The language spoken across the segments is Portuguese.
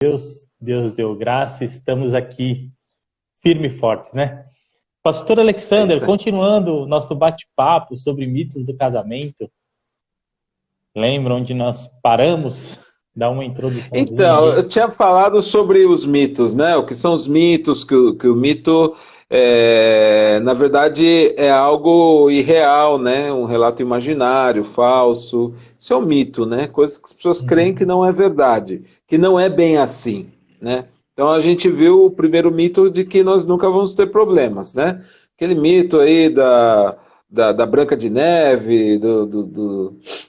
Deus deu graça, estamos aqui firme e fortes, né? Pastor É Alexander, isso aí. continuando o nosso bate-papo sobre mitos do casamento, lembra onde nós paramos? Dá uma introduçãozinha Então, aí. eu tinha falado sobre os mitos, né? O que são os mitos, que o mito, na verdade, é algo irreal, né? Um relato imaginário, falso. Isso é um mito, né? Coisas que as pessoas creem que Uhum, não é verdade, que não é bem assim, né? Então a gente viu o primeiro mito de que nós nunca vamos ter problemas, né? Aquele mito aí da Branca de Neve,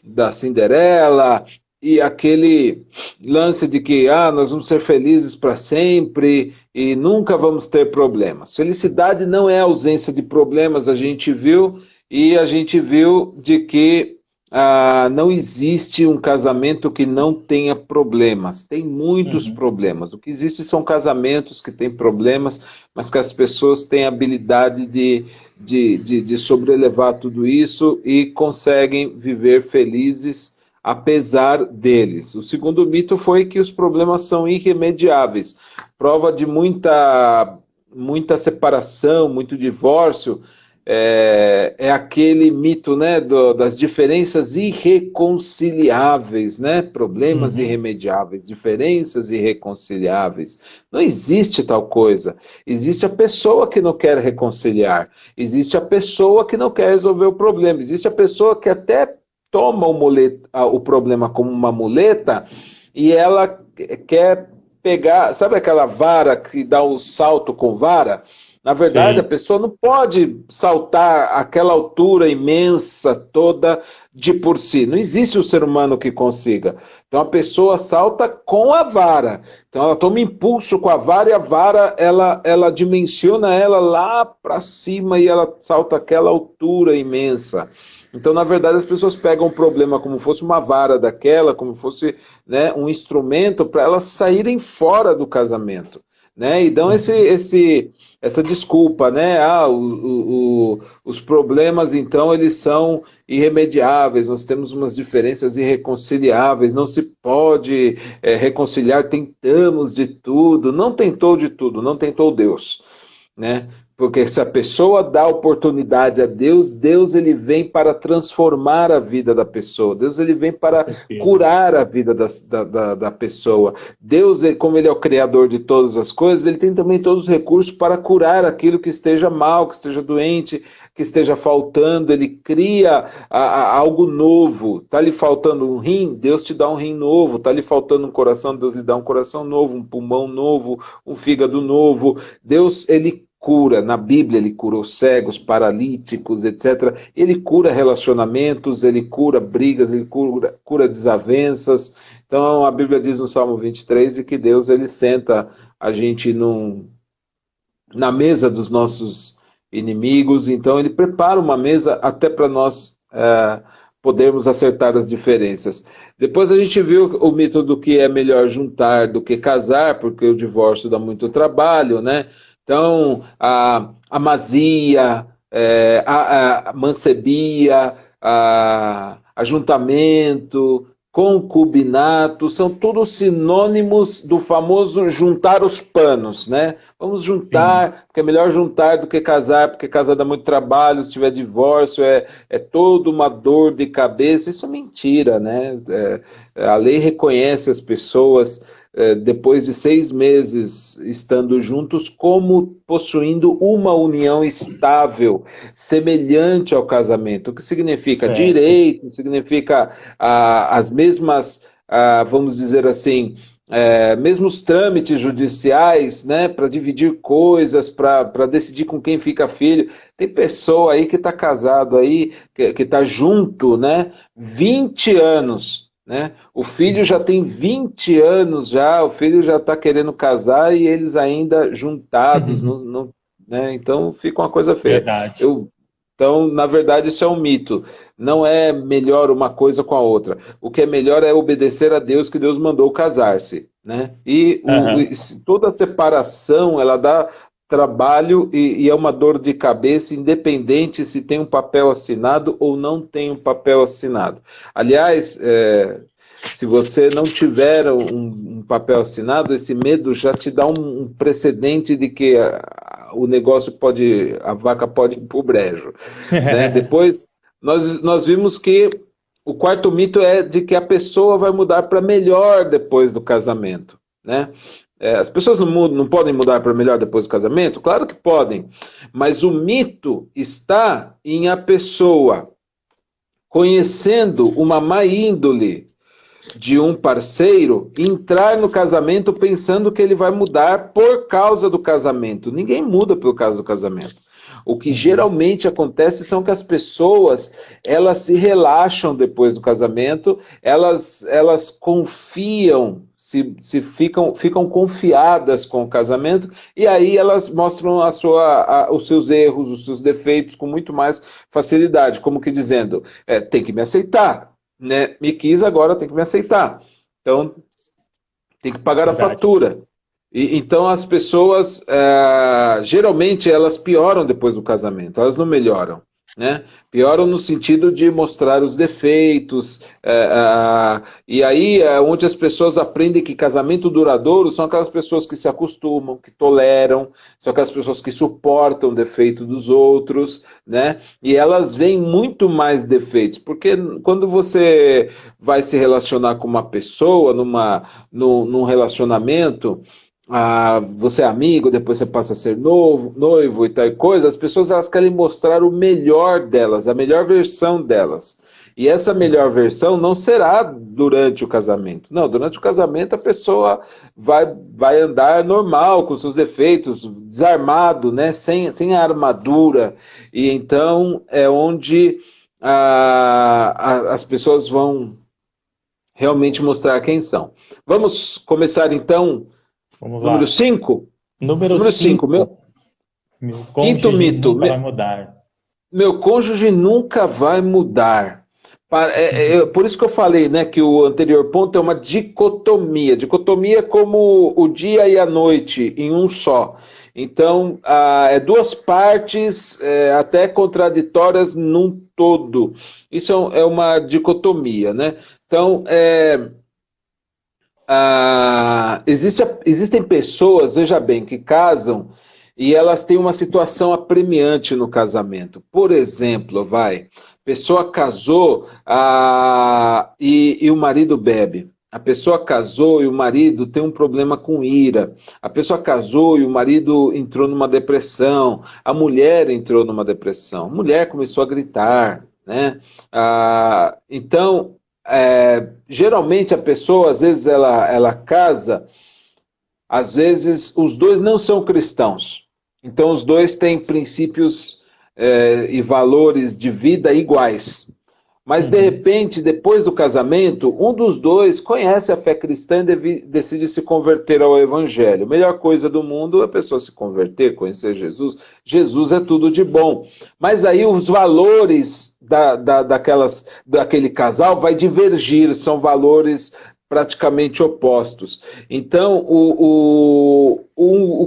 da Cinderela, e aquele lance de que nós vamos ser felizes para sempre e nunca vamos ter problemas. Felicidade não é ausência de problemas, a gente viu, e a gente viu de que não existe um casamento que não tenha problemas. Tem muitos uhum. problemas. O que existe são casamentos que têm problemas, mas que as pessoas têm a habilidade de sobrelevar tudo isso e conseguem viver felizes apesar deles. O segundo mito foi que os problemas são irremediáveis. Prova de muita separação, muito divórcio, é aquele mito, né, das diferenças irreconciliáveis, né? Problemas Uhum. irremediáveis, diferenças irreconciliáveis. Não existe tal coisa. Existe a pessoa que não quer reconciliar. Existe a pessoa que não quer resolver o problema. Existe a pessoa que até toma o problema como uma muleta e ela quer pegar, sabe aquela vara que dá o salto com vara? Na verdade, a Sei. pessoa não pode saltar aquela altura imensa toda de por si. Não existe um ser humano que consiga. Então a pessoa salta com a vara. Então ela toma impulso com a vara e a vara ela dimensiona ela lá para cima e ela salta aquela altura imensa. Então, na verdade, as pessoas pegam o problema como fosse uma vara daquela, como fosse, né, um instrumento para elas saírem fora do casamento, né? E dão Uhum. essa desculpa, né? Os problemas, então, eles são irremediáveis, nós temos umas diferenças irreconciliáveis, não se pode reconciliar, tentamos de tudo, não tentou de tudo, não tentou Deus, né? Porque se a pessoa dá oportunidade a Deus, Deus ele vem para transformar a vida da pessoa. Deus ele vem Com para certeza. curar a vida da pessoa. Deus, como ele é o criador de todas as coisas, ele tem também todos os recursos para curar aquilo que esteja mal, que esteja doente, que esteja faltando. Ele cria algo novo. Está lhe faltando um rim? Deus te dá um rim novo. Está lhe faltando um coração? Deus lhe dá um coração novo, um pulmão novo, um fígado novo. Deus, ele cura, na Bíblia ele cura os cegos, paralíticos, etc. Ele cura relacionamentos, ele cura brigas, ele cura desavenças. Então a Bíblia diz no Salmo 23 de que Deus ele senta a gente na mesa dos nossos inimigos, então ele prepara uma mesa até para nós podermos acertar as diferenças. Depois a gente viu o mito do que é melhor juntar do que casar, porque o divórcio dá muito trabalho, né? Então, a mazia, a mancebia, ajuntamento, concubinato, são todos sinônimos do famoso juntar os panos, né? Vamos Sim. juntar, porque é melhor juntar do que casar, porque casar dá muito trabalho, se tiver divórcio é toda uma dor de cabeça. Isso é mentira, né? A lei reconhece as pessoas depois de 6 meses estando juntos, como possuindo uma união estável, semelhante ao casamento. O que significa Certo. direito, significa as mesmas, vamos dizer assim, mesmos trâmites judiciais, né, para dividir coisas, para decidir com quem fica filho. Tem pessoa aí que está casado aí, que está junto, né, 20 anos. Né? O filho já Uhum. tem 20 anos já, o filho já está querendo casar e eles ainda juntados, né? Então fica uma coisa feia. Verdade. Então, na verdade, isso é um mito. Não é melhor uma coisa com a outra. O que é melhor é obedecer a Deus, que Deus mandou casar-se, né? E Aham. toda separação, ela dá trabalho e é uma dor de cabeça, independente se tem um papel assinado ou não tem um papel assinado. Aliás, Se você não tiver um papel assinado, esse medo já te dá um precedente de que o negócio pode, a vaca pode ir para o brejo, né? Depois, nós vimos que o quarto mito é de que a pessoa vai mudar para melhor depois do casamento, né? As pessoas não podem mudar para melhor depois do casamento? Claro que podem, mas o mito está em a pessoa conhecendo uma má índole de um parceiro, entrar no casamento pensando que ele vai mudar por causa do casamento. Ninguém muda por causa do casamento. O que geralmente acontece são que as pessoas, elas se relaxam depois do casamento, elas confiam, ficam confiadas com o casamento, e aí elas mostram os seus erros, os seus defeitos com muito mais facilidade, como que dizendo, tem que me aceitar, né? Me quis, agora tem que me aceitar. Então, tem que pagar a fatura. Então as pessoas, geralmente elas pioram depois do casamento, elas não melhoram, né? Pioram no sentido de mostrar os defeitos, e aí onde as pessoas aprendem que casamento duradouro são aquelas pessoas que se acostumam, que toleram, são aquelas pessoas que suportam o defeito dos outros, né? E elas veem muito mais defeitos, porque quando você vai se relacionar com uma pessoa, num relacionamento, você é amigo, depois você passa a ser noivo e tal e coisa, as pessoas elas querem mostrar o melhor delas, a melhor versão delas. E essa melhor versão não será durante o casamento. Não, durante o casamento a pessoa vai andar normal, com seus defeitos, desarmado, né? Sem a armadura. E então é onde as pessoas vão realmente mostrar quem são. Vamos começar então. Vamos Número lá. 5? Número 5. Meu quinto mito. Nunca vai mudar. Meu cônjuge nunca vai mudar. Por isso que eu falei, né, que o anterior ponto é uma dicotomia. Dicotomia é como o dia e a noite em um só. Então, duas partes até contraditórias num todo. Isso é uma dicotomia, né? Então, existem pessoas, veja bem, que casam e elas têm uma situação apremiante no casamento. Por exemplo, pessoa casou e o marido bebe. A pessoa casou e o marido tem um problema com ira. A pessoa casou e o marido entrou numa depressão. A mulher entrou numa depressão. A mulher começou a gritar, né? Então, geralmente a pessoa, às vezes ela casa, às vezes os dois não são cristãos. Então os dois têm princípios e valores de vida iguais. Mas de repente, depois do casamento, um dos dois conhece a fé cristã e decide se converter ao evangelho. A melhor coisa do mundo é a pessoa se converter, conhecer Jesus. Jesus é tudo de bom. Mas aí os valores daquele casal vai divergir, são valores praticamente opostos. Então, o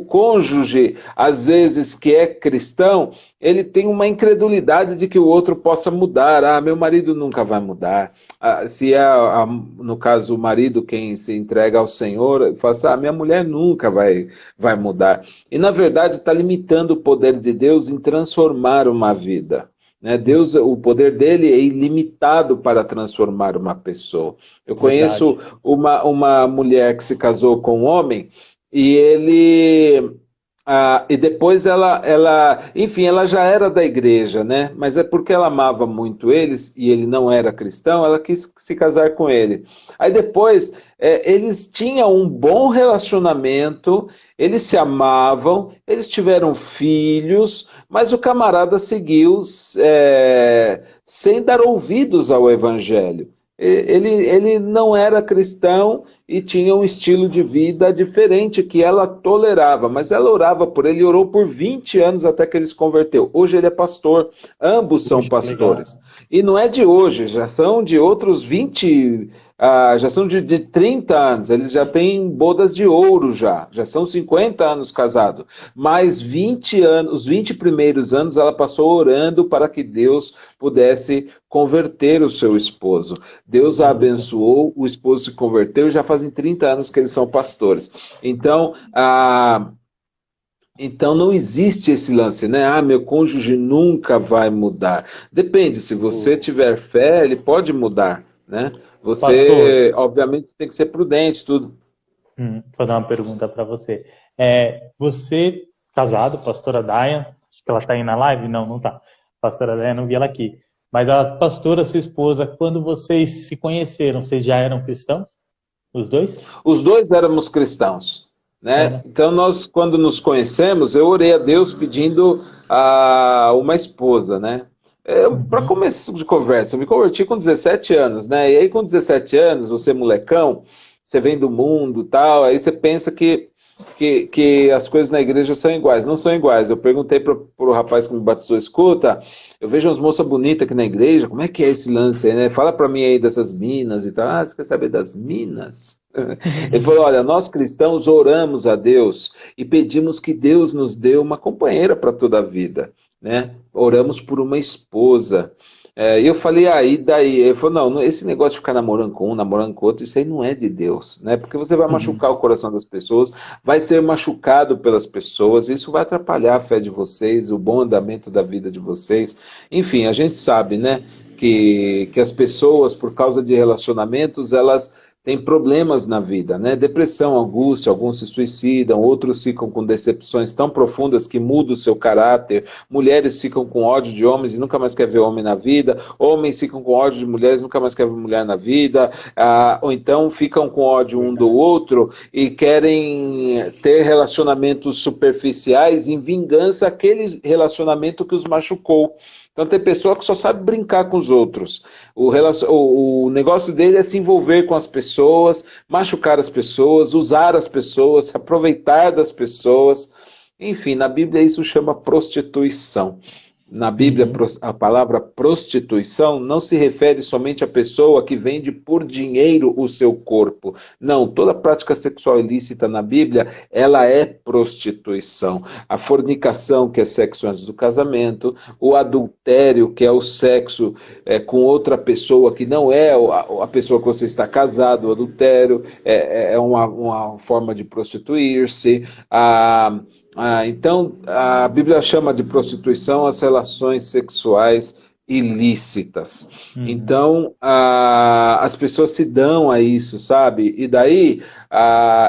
cônjuge, às vezes, que é cristão, ele tem uma incredulidade de que o outro possa mudar. Meu marido nunca vai mudar. Se é, no caso, o marido quem se entrega ao Senhor, fala assim, minha mulher nunca vai mudar. E, na verdade, está limitando o poder de Deus em transformar uma vida. Deus, o poder dele é ilimitado para transformar uma pessoa. Eu conheço uma mulher que se casou com um homem e e depois enfim, ela já era da igreja, né? Mas é porque ela amava muito eles e ele não era cristão, ela quis se casar com ele. Aí depois, eles tinham um bom relacionamento, eles se amavam, eles tiveram filhos, mas o camarada seguiu sem dar ouvidos ao evangelho. Ele não era cristão e tinha um estilo de vida diferente que ela tolerava, mas ela orava por ele e orou por 20 anos até que ele se converteu. Hoje ele é pastor, ambos são pastores. Legal. E não é de hoje, já são de outros 20 já são de 30 anos, eles já têm bodas de ouro já são 50 anos casados. Mas 20 anos, os 20 primeiros anos ela passou orando para que Deus pudesse converter o seu esposo. Deus a abençoou, o esposo se converteu e já fazem 30 anos que eles são pastores. Então não existe esse lance, né? Ah, meu cônjuge nunca vai mudar. Depende, se você tiver fé, ele pode mudar, né? Você, Pastor, obviamente, tem que ser prudente, tudo. vou dar uma pergunta para você. Você, casado, pastora Dayan, acho que ela está aí na live? Não, não está. Pastora Dayan, não vi ela aqui. Mas a pastora, sua esposa, quando vocês se conheceram, vocês já eram cristãos? Os dois? Os dois éramos cristãos, né? Então nós, quando nos conhecemos, eu orei a Deus pedindo uma esposa, né? Para começo de conversa, eu me converti com 17 anos, né? E aí com 17 anos, você molecão, você vem do mundo, tal, aí você pensa que as coisas na igreja são iguais. Não são iguais. Eu perguntei para o rapaz que me batizou, escuta, eu vejo umas moças bonitas aqui na igreja, como é que é esse lance aí, né? Fala para mim aí dessas minas e tal. Ah, você quer saber das minas? Ele falou, olha, nós cristãos oramos a Deus e pedimos que Deus nos dê uma companheira para toda a vida, né? Oramos por uma esposa. E eu falei, e daí? Ele falou, não, esse negócio de ficar namorando com um, namorando com outro, isso aí não é de Deus, né? Porque você vai machucar o coração das pessoas, vai ser machucado pelas pessoas, isso vai atrapalhar a fé de vocês, o bom andamento da vida de vocês. Enfim, a gente sabe, né, que as pessoas, por causa de relacionamentos, elas têm problemas na vida, né? Depressão, angústia, alguns se suicidam, outros ficam com decepções tão profundas que mudam o seu caráter, mulheres ficam com ódio de homens e nunca mais quer ver homem na vida, homens ficam com ódio de mulheres e nunca mais quer ver mulher na vida, ou então ficam com ódio um do outro e querem ter relacionamentos superficiais em vingança àquele relacionamento que os machucou. Então tem pessoa que só sabe brincar com os outros. O negócio dele é se envolver com as pessoas, machucar as pessoas, usar as pessoas, se aproveitar das pessoas. Enfim, na Bíblia isso chama prostituição. Na Bíblia, a palavra prostituição não se refere somente à pessoa que vende por dinheiro o seu corpo. Não, toda prática sexual ilícita na Bíblia, ela é prostituição. A fornicação, que é sexo antes do casamento, o adultério, que é o sexo com outra pessoa que não é a pessoa que você está casado, o adultério é uma forma de prostituir-se. Então, a Bíblia chama de prostituição as relações sexuais ilícitas. Então, as pessoas se dão a isso, sabe? E daí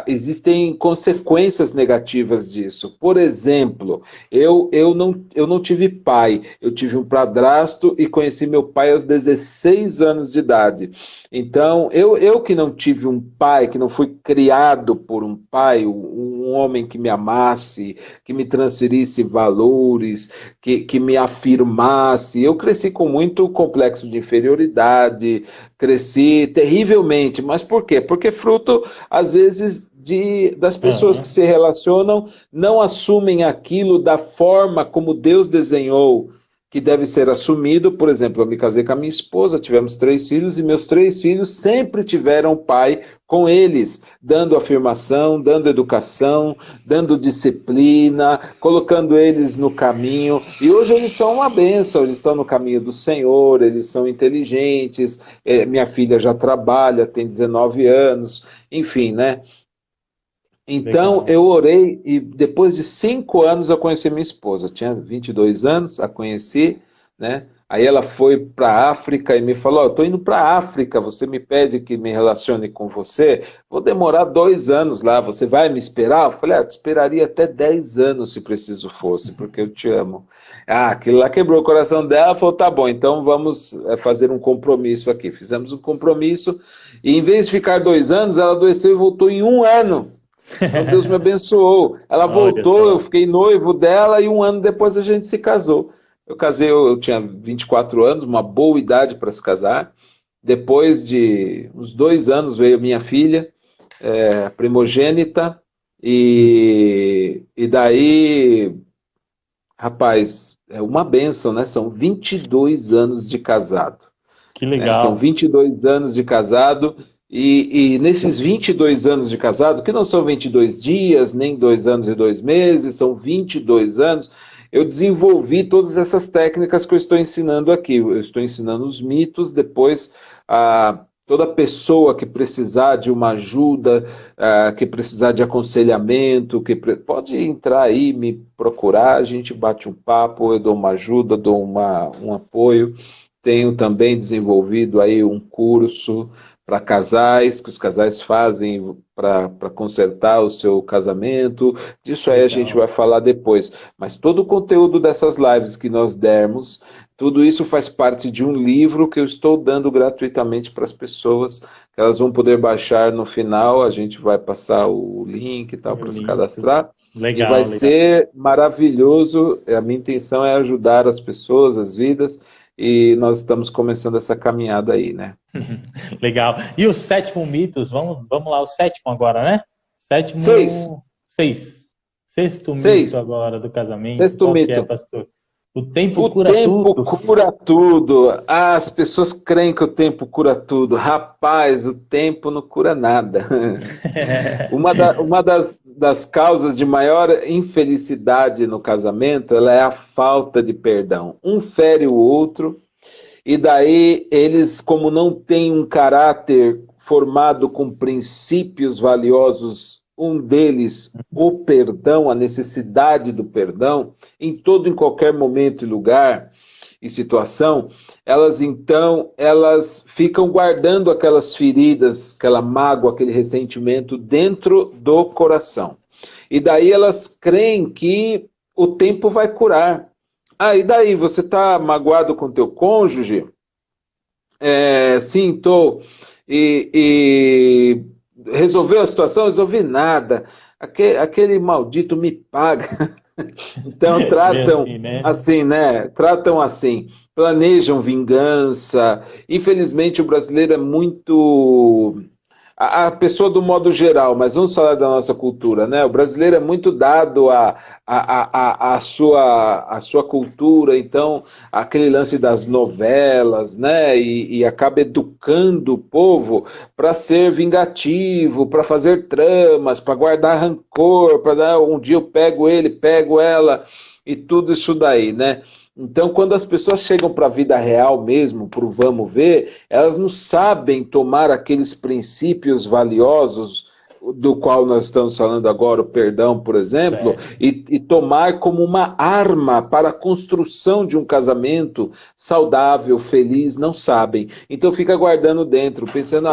existem consequências negativas disso. Por exemplo, eu não tive pai, eu tive um padrasto e conheci meu pai aos 16 anos de idade. Então, eu que não tive um pai, que não fui criado por um pai, um homem que me amasse, que me transferisse valores, que me afirmasse, eu cresci com muito complexo de inferioridade, cresci terrivelmente. Mas por quê? Porque fruto, às vezes, das pessoas que se relacionam não assumem aquilo da forma como Deus desenhou que deve ser assumido. Por exemplo, eu me casei com a minha esposa, tivemos 3 filhos, e meus 3 filhos sempre tiveram pai com eles, dando afirmação, dando educação, dando disciplina, colocando eles no caminho. E hoje eles são uma bênção, eles estão no caminho do Senhor, eles são inteligentes, minha filha já trabalha, tem 19 anos, enfim, né? Então, legal. Eu orei e depois de 5 anos eu conheci minha esposa. Eu tinha 22 anos, a conheci, né? Aí ela foi para a África e me falou, estou indo para a África, você me pede que me relacione com você? Vou demorar 2 anos lá, você vai me esperar? Eu falei, eu te esperaria até 10 anos se preciso fosse, porque eu te amo. Aquilo lá quebrou o coração dela, falou, tá bom, então vamos fazer um compromisso aqui. Fizemos um compromisso e em vez de ficar 2 anos, ela adoeceu e voltou em 1 ano. Então Deus me abençoou. Ela voltou, eu fiquei noivo dela e 1 ano depois a gente se casou. Eu casei, eu tinha 24 anos, uma boa idade para se casar. Depois de uns 2 anos veio minha filha, primogênita, e daí, rapaz, é uma bênção, né? São 22 anos de casado. Que legal. São 22 anos de casado. E nesses 22 anos de casado, que não são 22 dias, nem 2 anos e 2 meses, são 22 anos, eu desenvolvi todas essas técnicas que eu estou ensinando aqui. Eu estou ensinando os mitos, depois toda pessoa que precisar de uma ajuda, que precisar de aconselhamento, pode entrar aí, me procurar, a gente bate um papo, eu dou uma ajuda, dou um apoio. Tenho também desenvolvido aí um curso para casais, que os casais fazem para consertar o seu casamento. Disso aí a gente vai falar depois. Mas todo o conteúdo dessas lives que nós dermos, tudo isso faz parte de um livro que eu estou dando gratuitamente para as pessoas, que elas vão poder baixar no final. A gente vai passar o link e tal para se cadastrar. Legal, e vai ser maravilhoso. A minha intenção é ajudar as pessoas, as vidas, e nós estamos começando essa caminhada aí, né? Legal. E o sétimo mitos, vamos lá, o sétimo agora, né? Sétimo... Sexto mito agora do casamento. Sexto mito. Que é, pastor? O tempo cura tudo. O tempo cura tudo. As pessoas creem que o tempo cura tudo. Rapaz, o tempo não cura nada. Uma das causas de maior infelicidade no casamento, ela é a falta de perdão. Um fere o outro, e daí eles, como não têm um caráter formado com princípios valiosos, um deles, o perdão, a necessidade do perdão, em todo e qualquer momento e lugar e situação, elas ficam guardando aquelas feridas, aquela mágoa, aquele ressentimento dentro do coração. E daí elas creem que o tempo vai curar. E daí, você está magoado com teu cônjuge? Sim, estou. E resolveu a situação? Resolvi nada. Aquele maldito me paga. Então tratam assim, né? Tratam assim. Planejam vingança. Infelizmente o brasileiro é muito... A pessoa do modo geral, mas vamos falar da nossa cultura, né? O brasileiro é muito dado à sua cultura, então aquele lance das novelas, né? E acaba educando o povo para ser vingativo, para fazer tramas, para guardar rancor, para um dia eu pego ele, pego ela e tudo isso daí, né? Então, quando as pessoas chegam para a vida real mesmo, para o vamos ver, elas não sabem tomar aqueles princípios valiosos do qual nós estamos falando agora, o perdão, por exemplo, e tomar como uma arma para a construção de um casamento saudável, feliz, não sabem. Então fica guardando dentro, pensando,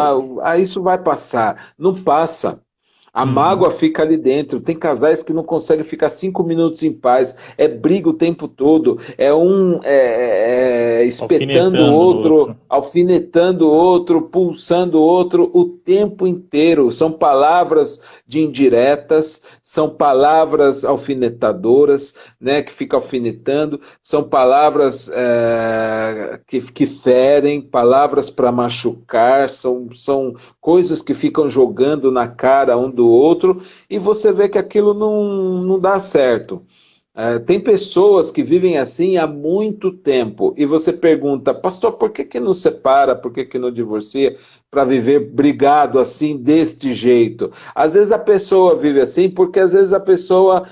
isso vai passar. Não passa. A mágoa fica ali dentro. Tem casais que não conseguem ficar 5 minutos em paz. É briga o tempo todo. É um espetando o outro, alfinetando o outro, pulsando o outro o tempo inteiro. São palavras de indiretas, são palavras alfinetadoras, né, que fica alfinetando. São palavras que ferem, palavras para machucar. São coisas que ficam jogando na cara um do outro, e você vê que aquilo não dá certo. Tem pessoas que vivem assim há muito tempo, e você pergunta, pastor, por que não separa, por que não divorcia, para viver brigado assim, deste jeito? Às vezes a pessoa vive assim, porque às vezes a pessoa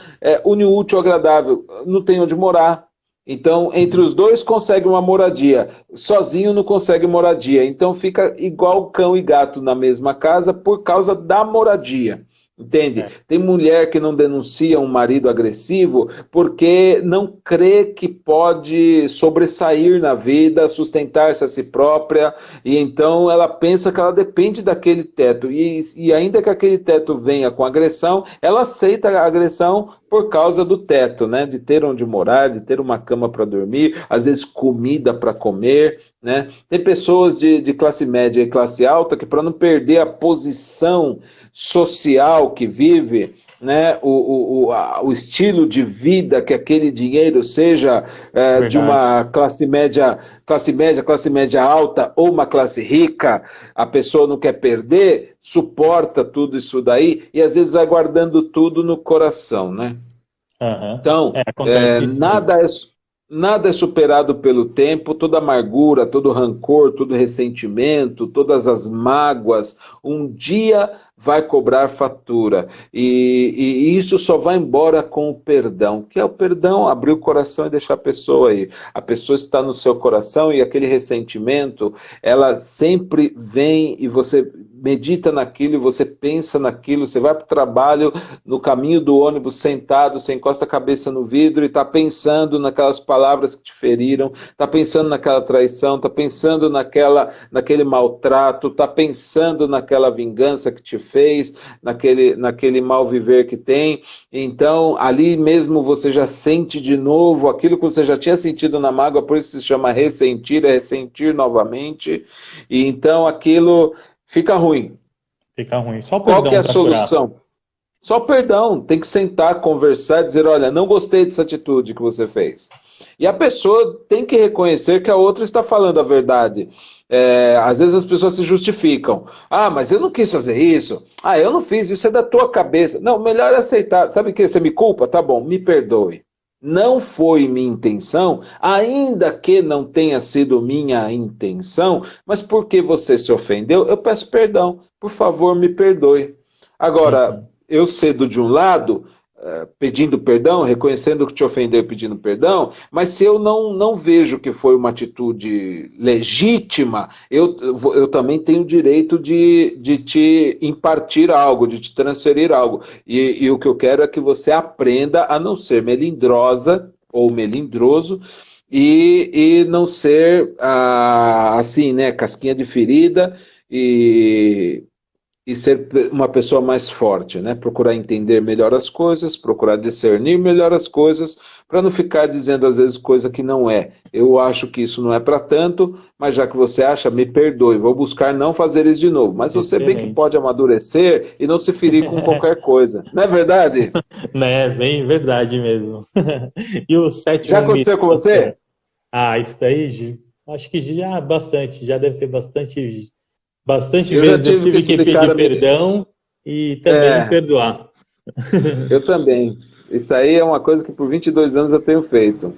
une o útil ao agradável, não tem onde morar. Então, entre os dois consegue uma moradia, sozinho não consegue moradia. Então fica igual cão e gato na mesma casa por causa da moradia. Entende? Tem mulher que não denuncia um marido agressivo porque não crê que pode sobressair na vida, sustentar-se a si própria, e então ela pensa que ela depende daquele teto. E ainda que aquele teto venha com agressão, ela aceita a agressão por causa do teto, né? De ter onde morar, de ter uma cama para dormir, às vezes comida para comer, né? Tem pessoas de classe média e classe alta que, para não perder a posição social que vive, né, o estilo de vida, que aquele dinheiro seja de uma classe média alta ou uma classe rica, a pessoa não quer perder, suporta tudo isso daí e às vezes vai guardando tudo no coração, né? Então, Nada é superado pelo tempo, toda amargura, todo rancor, todo ressentimento, todas as mágoas, um dia vai cobrar fatura. E isso só vai embora com o perdão. Que é o perdão? Abrir o coração e deixar a pessoa aí. A pessoa está no seu coração e aquele ressentimento, ela sempre vem e você medita naquilo, você pensa naquilo, você vai para o trabalho, no caminho do ônibus, sentado, você encosta a cabeça no vidro e está pensando naquelas palavras que te feriram, está pensando naquela traição, está pensando naquele maltrato, está pensando naquela vingança que te fez, naquele mal viver que tem. Então, ali mesmo você já sente de novo aquilo que você já tinha sentido na mágoa, por isso se chama ressentir, é ressentir novamente. E então aquilo fica ruim. Fica ruim. Só Qual que é perdão a para curar. solução? Só perdão. Tem que sentar, conversar, dizer, olha, não gostei dessa atitude que você fez. E a pessoa tem que reconhecer que a outra está falando a verdade. Às vezes as pessoas se justificam. Ah, mas eu não quis fazer isso. Ah, eu não fiz, isso é da tua cabeça. Não, melhor é aceitar. Sabe o que? Você me culpa? Tá bom, me perdoe. Não foi minha intenção, ainda que não tenha sido minha intenção, mas porque você se ofendeu, eu peço perdão. Por favor, me perdoe. Agora, Uhum. eu cedo de um lado, pedindo perdão, reconhecendo que te ofendeu e pedindo perdão, mas se eu não vejo que foi uma atitude legítima, eu também tenho o direito de te impartir algo, de te transferir algo. E o que eu quero é que você aprenda a não ser melindrosa ou melindroso e não ser assim, né, casquinha de ferida e ser uma pessoa mais forte, né? Procurar entender melhor as coisas, procurar discernir melhor as coisas, para não ficar dizendo às vezes coisa que não é. Eu acho que isso não é para tanto, mas já que você acha, me perdoe, vou buscar não fazer isso de novo. Mas você bem que Excelente. pode amadurecer e não se ferir com qualquer coisa. Não é verdade? Né? Bem verdade mesmo. E o Já sétimo mito, aconteceu com pastor? você? Ah, isso daí, acho que já bastante, já deve ter bastante Eu já vezes eu tive que tive que explicar pedir a minha. perdão e também É, perdoar. eu também. Isso aí é uma coisa que por 22 anos eu tenho feito.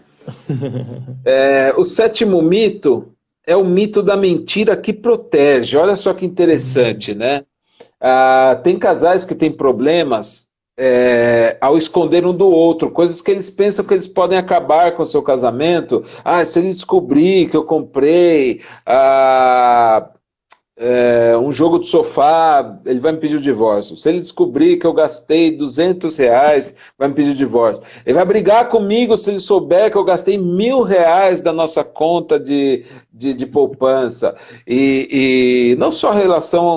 O sétimo mito é o mito da mentira que protege. Olha só que interessante, né? Tem casais que têm problemas ao esconder um do outro, coisas que eles pensam que eles podem acabar com o seu casamento. Ah, se ele descobrir que eu comprei um jogo de sofá, ele vai me pedir o divórcio. Se ele descobrir que eu gastei R$ 200, vai me pedir o divórcio. Ele vai brigar comigo se ele souber que eu gastei R$ 1.000 da nossa conta de poupança. E não só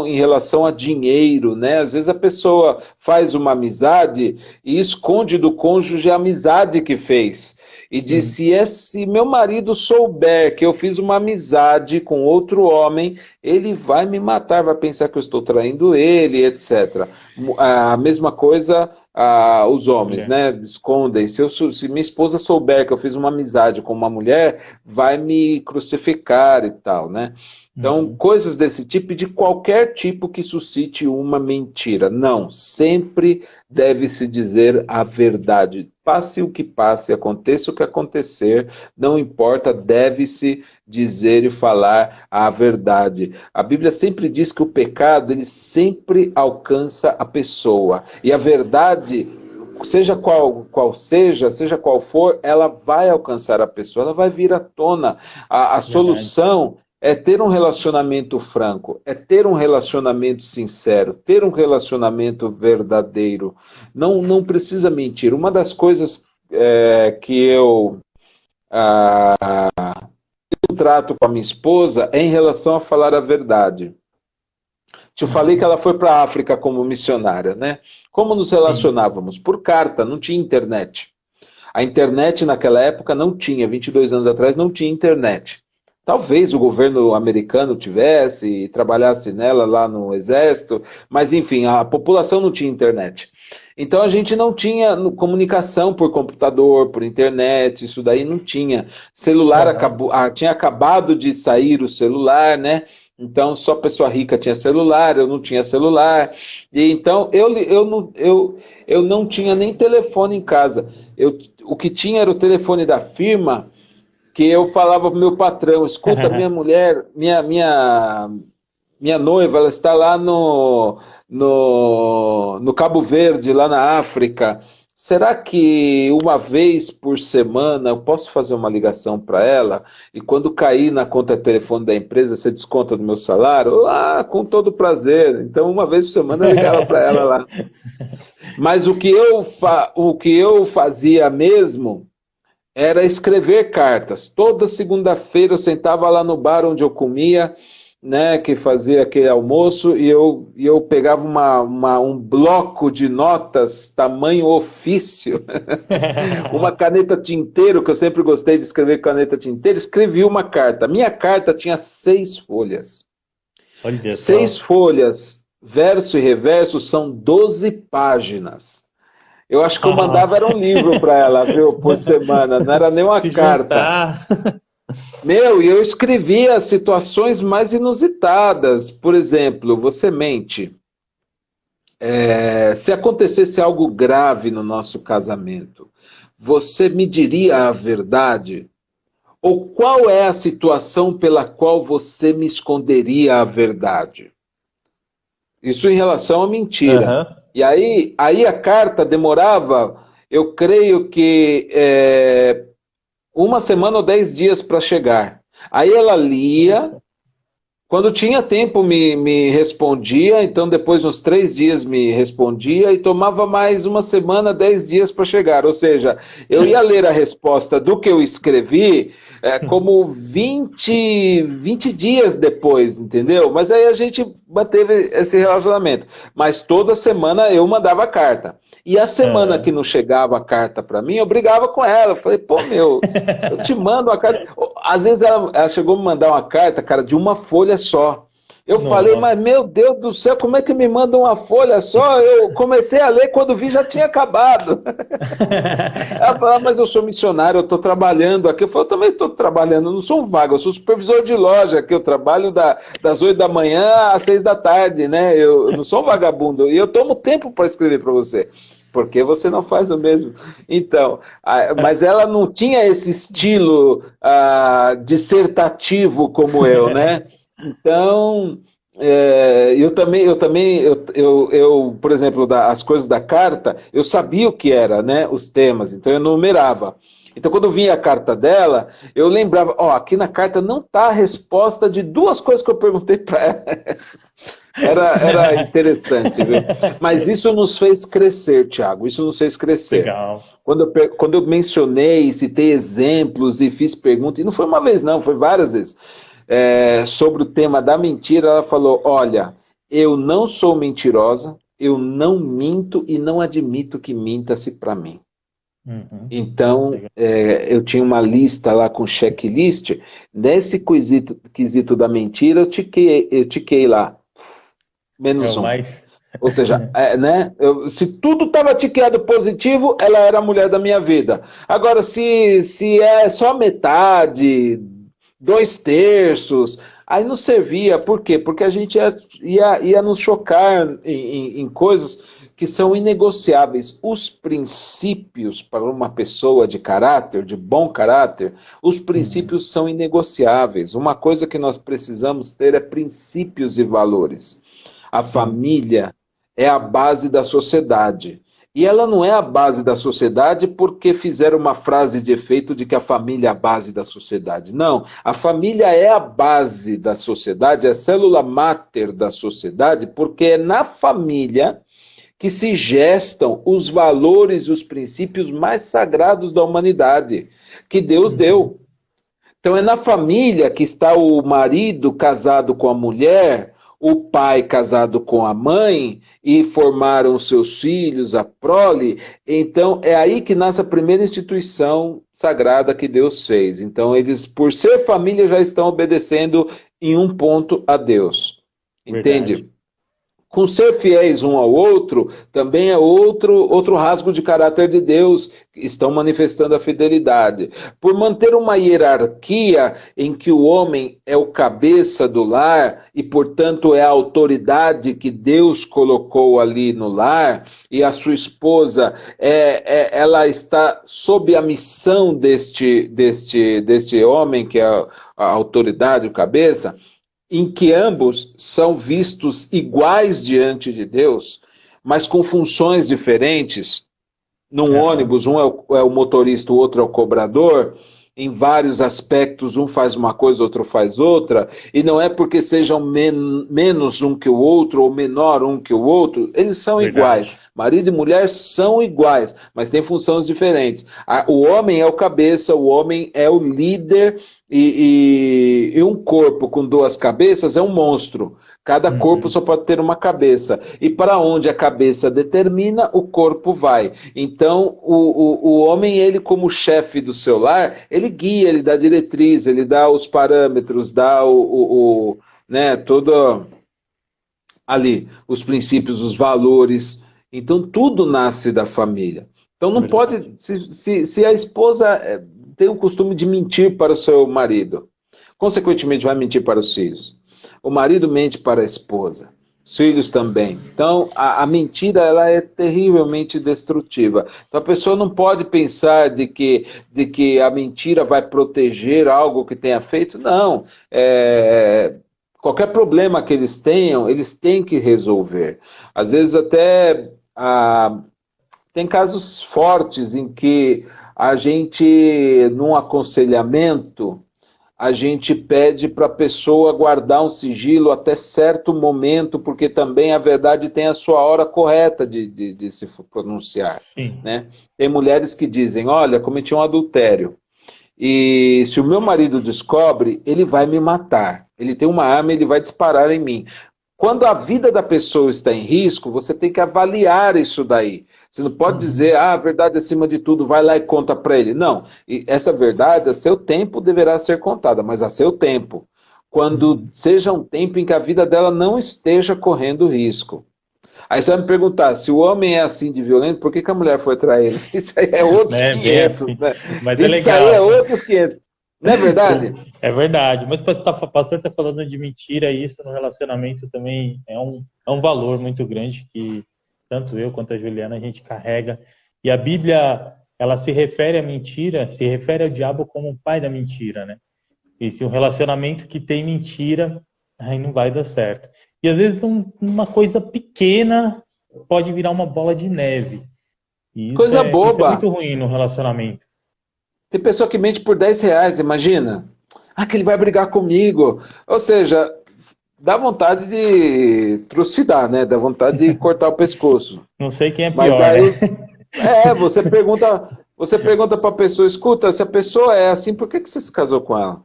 em relação a dinheiro, né? Às vezes a pessoa faz uma amizade e esconde do cônjuge a amizade que fez. E diz, Sim, se meu marido souber que eu fiz uma amizade com outro homem, ele vai me matar, vai pensar que eu estou traindo ele, etc. A mesma coisa os homens, mulher. né? Escondem. Se minha esposa souber que eu fiz uma amizade com uma mulher, vai me crucificar e tal, né? Então, Uhum. coisas desse tipo e de qualquer tipo que suscite uma mentira. Não, sempre deve-se dizer a verdade. Passe o que passe, aconteça o que acontecer, não importa, deve-se dizer e falar a verdade. A Bíblia sempre diz que o pecado, ele sempre alcança a pessoa. E a verdade, seja seja qual for, ela vai alcançar a pessoa, ela vai vir à tona. A Verdade. solução é ter um relacionamento franco, é ter um relacionamento sincero, ter um relacionamento verdadeiro. Não precisa mentir. Uma das coisas que eu trato com a minha esposa é em relação a falar a verdade. Te falei que Uhum. ela foi para a África como missionária, né? Como nos Sim. relacionávamos? Por carta, não tinha internet. A internet naquela época não tinha, 22 anos atrás não tinha internet. Talvez o governo americano tivesse e trabalhasse nela lá no exército, mas enfim, a população não tinha internet. Então a gente não tinha comunicação por computador, por internet, isso daí não tinha. Celular Aham. tinha acabado de sair o celular, né? Então só pessoa rica tinha celular, eu não tinha celular. E então eu não tinha nem telefone em casa. O que tinha era o telefone da firma que eu falava pro meu patrão, escuta, minha mulher, minha noiva, ela está lá no Cabo Verde, lá na África. Será que uma vez por semana eu posso fazer uma ligação para ela? E quando cair na conta de telefone da empresa, você desconta do meu salário? Ah, com todo prazer. Então, uma vez por semana eu ligava para ela lá. Mas o que eu fazia mesmo era escrever cartas. Toda segunda-feira eu sentava lá no bar onde eu comia, né, que fazia aquele almoço, e eu pegava um bloco de notas, tamanho ofício, uma caneta tinteiro, que eu sempre gostei de escrever caneta tinteiro, escrevi uma carta. Minha carta tinha 6 folhas. Olha 6 só. folhas, verso e reverso, são 12 páginas. Eu acho que eu mandava era um livro para ela, viu, por semana, não era nem uma Se carta. juntar. Meu, e eu escrevia situações mais inusitadas. Por exemplo, você mente. Se acontecesse algo grave no nosso casamento, você me diria a verdade? Ou qual é a situação pela qual você me esconderia a verdade? Isso em relação à mentira. Aham. E aí a carta demorava, eu creio que uma semana ou 10 dias para chegar. Aí ela lia, quando tinha tempo me respondia, então depois uns 3 dias me respondia e tomava mais uma semana, 10 dias para chegar. Ou seja, eu ia ler a resposta do que eu escrevi como 20 dias depois, entendeu? Mas aí a gente manteve esse relacionamento. Mas toda semana eu mandava carta. E a semana que Aham. não chegava a carta para mim, eu brigava com ela. Eu falei, pô, meu, eu te mando uma carta. Às vezes ela chegou a me mandar uma carta, cara, de uma folha só. Eu falei, Nossa. mas meu Deus do céu, como é que me manda uma folha só? Eu comecei a ler, quando vi já tinha acabado. Ela falou, mas eu sou missionário, eu estou trabalhando aqui. Eu falei, eu também estou trabalhando, eu não sou um vago, eu sou supervisor de loja aqui, eu trabalho das 8 da manhã às 6 da tarde, né? Eu não sou um vagabundo, e eu tomo tempo para escrever para você. Porque você não faz o mesmo. Então, mas ela não tinha esse estilo dissertativo como eu, né? Então, por exemplo, as coisas da carta, eu sabia o que era, né? Os temas, então eu numerava. Então, quando vinha a carta dela, eu lembrava, ó, aqui na carta não está a resposta de 2 coisas que eu perguntei para ela. Era interessante, viu? Mas isso nos fez crescer, Thiago, isso nos fez crescer. Legal. Quando eu mencionei, citei exemplos e fiz perguntas, e não foi uma vez não, foi várias vezes, sobre o tema da mentira, ela falou, olha, eu não sou mentirosa, eu não minto e não admito que minta-se para mim. Uhum. Então, Legal. eu tinha uma lista lá com checklist, nesse quesito da mentira, eu tiquei lá, É menos o 1. mais. Ou seja, né? Se tudo estava tiqueado positivo, ela era a mulher da minha vida. Agora, se é só metade, 2/3, aí não servia. Por quê? Porque a gente ia nos chocar em coisas que são inegociáveis. Os princípios para uma pessoa de caráter, de bom caráter, os Uhum. princípios são inegociáveis. Uma coisa que nós precisamos ter é princípios e valores. A Sim. família é a base da sociedade. E ela não é a base da sociedade porque fizeram uma frase de efeito de que a família é a base da sociedade. Não, a família é a base da sociedade, é a célula máter da sociedade, porque é na família que se gestam os valores e os princípios mais sagrados da humanidade, que Deus Uhum. deu. Então é na família que está o marido casado com a mulher, o pai casado com a mãe e formaram os seus filhos, a prole. Então é aí que nasce a primeira instituição sagrada que Deus fez. Então eles, por ser família, já estão obedecendo em um ponto a Deus. Verdade. Entende? Com ser fiéis um ao outro, também é outro rasgo de caráter de Deus, que estão manifestando a fidelidade. Por manter uma hierarquia em que o homem é o cabeça do lar e, portanto, é a autoridade que Deus colocou ali no lar, e a sua esposa, ela está sob a missão deste homem, que é a autoridade, o cabeça, em que ambos são vistos iguais diante de Deus, mas com funções diferentes. Num ônibus, um é o motorista, o outro é o cobrador. Em vários aspectos, um faz uma coisa, outro faz outra, e não é porque sejam menos um que o outro, ou menor um que o outro, eles são iguais. Marido e mulher são iguais, mas têm funções diferentes. O homem é o cabeça, o homem é o líder, e um corpo com duas cabeças é um monstro. Cada corpo só pode ter uma cabeça. E para onde a cabeça determina, o corpo vai. Então, o homem, ele como chefe do seu lar, ele guia, ele dá diretriz, ele dá os parâmetros, dá né, todo ali, os princípios, os valores. Então, tudo nasce da família. Então, não pode... Se a esposa tem o costume de mentir para o seu marido, consequentemente vai mentir para os filhos. O marido mente para a esposa, os filhos também. Então, a mentira, ela é terrivelmente destrutiva. Então, a pessoa não pode pensar de que a mentira vai proteger algo que tenha feito. Não. Qualquer problema que eles tenham, eles têm que resolver. Às vezes, até tem casos fortes em que a gente, num aconselhamento, a gente pede para a pessoa guardar um sigilo até certo momento, porque também a verdade tem a sua hora correta de se pronunciar. Né? Tem mulheres que dizem, olha, cometi um adultério, e se o meu marido descobre, ele vai me matar. Ele tem uma arma, ele vai disparar em mim. Quando a vida da pessoa está em risco, você tem que avaliar isso daí. Você não pode dizer, a verdade acima de tudo, vai lá e conta para ele. Não, e essa verdade, a seu tempo, deverá ser contada, mas a seu tempo. Quando seja um tempo em que a vida dela não esteja correndo risco. Aí você vai me perguntar, se o homem é assim de violento, por que a mulher foi trair ele? Isso aí é outros 500, assim. Né? Mas isso aí é outros 500. Não é verdade? É verdade, mas o pastor está falando de mentira, e isso no relacionamento também é um valor muito grande que tanto eu quanto a Juliana a gente carrega. E a Bíblia, ela se refere à mentira, se refere ao diabo como o pai da mentira, né? E se um relacionamento que tem mentira, aí não vai dar certo. E às vezes uma coisa pequena pode virar uma bola de neve. E isso coisa boba. Isso é muito ruim no relacionamento. Tem pessoa que mente por R$10, imagina. Que ele vai brigar comigo. Ou seja, dá vontade de trucidar, né? Dá vontade de cortar o pescoço. Não sei quem é pior, mas daí, né? Você pergunta para a pessoa, escuta, se a pessoa é assim, por que você se casou com ela?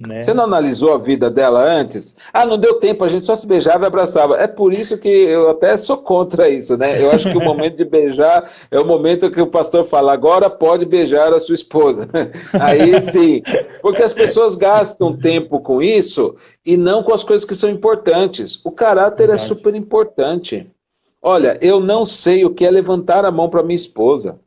Né? Você não analisou a vida dela antes? Não deu tempo, a gente só se beijava e abraçava. É por isso que eu até sou contra isso, né? Eu acho que o momento de beijar é o momento que o pastor fala, agora pode beijar a sua esposa. Aí sim, porque as pessoas gastam tempo com isso e não com as coisas que são importantes. O caráter é super importante. Olha, eu não sei o que é levantar a mão para minha esposa.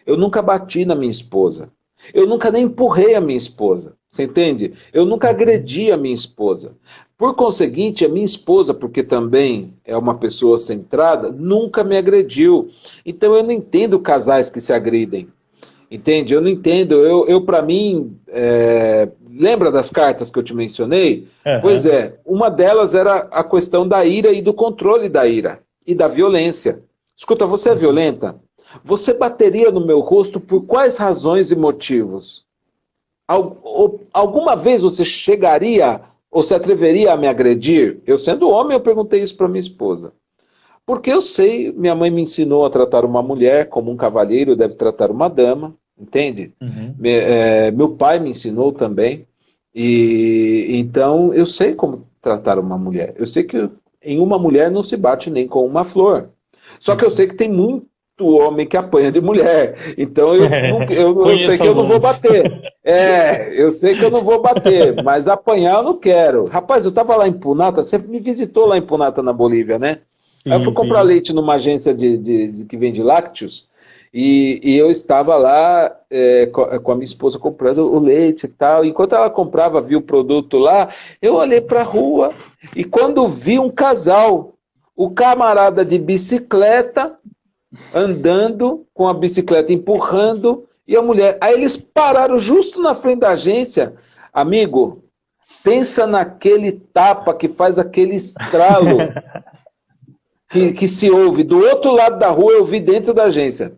Eu nunca bati na minha esposa. Eu nunca nem empurrei a minha esposa. Você entende? Eu nunca agredi a minha esposa. Por conseguinte, a minha esposa, porque também é uma pessoa centrada, nunca me agrediu. Então eu não entendo casais que se agridem. Entende? Eu não entendo. Eu para mim, lembra das cartas que eu te mencionei? Uhum. Pois é, uma delas era a questão da ira e do controle da ira e da violência. Escuta, você é violenta? Você bateria no meu rosto por quais razões e motivos? Alguma vez você chegaria ou se atreveria a me agredir? Eu sendo homem, eu perguntei isso para minha esposa. Porque eu sei, minha mãe me ensinou a tratar uma mulher como um cavalheiro deve tratar uma dama, entende? Uhum. Meu pai me ensinou também. E então eu sei como tratar uma mulher. Eu sei que em uma mulher não se bate nem com uma flor. Só que eu sei que tem muito homem que apanha de mulher. Então eu sei que eu não vou bater. Eu sei que eu não vou bater, mas apanhar eu não quero. Rapaz, eu estava lá em Punata, você me visitou lá em Punata, na Bolívia, né? Aí eu fui Sim, comprar sim. leite numa agência que vende lácteos, e eu estava lá com a minha esposa comprando o leite e tal. Enquanto ela comprava, viu o produto lá, eu olhei para a rua, e quando vi um casal, o camarada de bicicleta, andando, com a bicicleta empurrando, e a mulher. Aí eles pararam justo na frente da agência. Amigo, pensa naquele tapa que faz aquele estralo que se ouve. Do outro lado da rua, eu vi dentro da agência.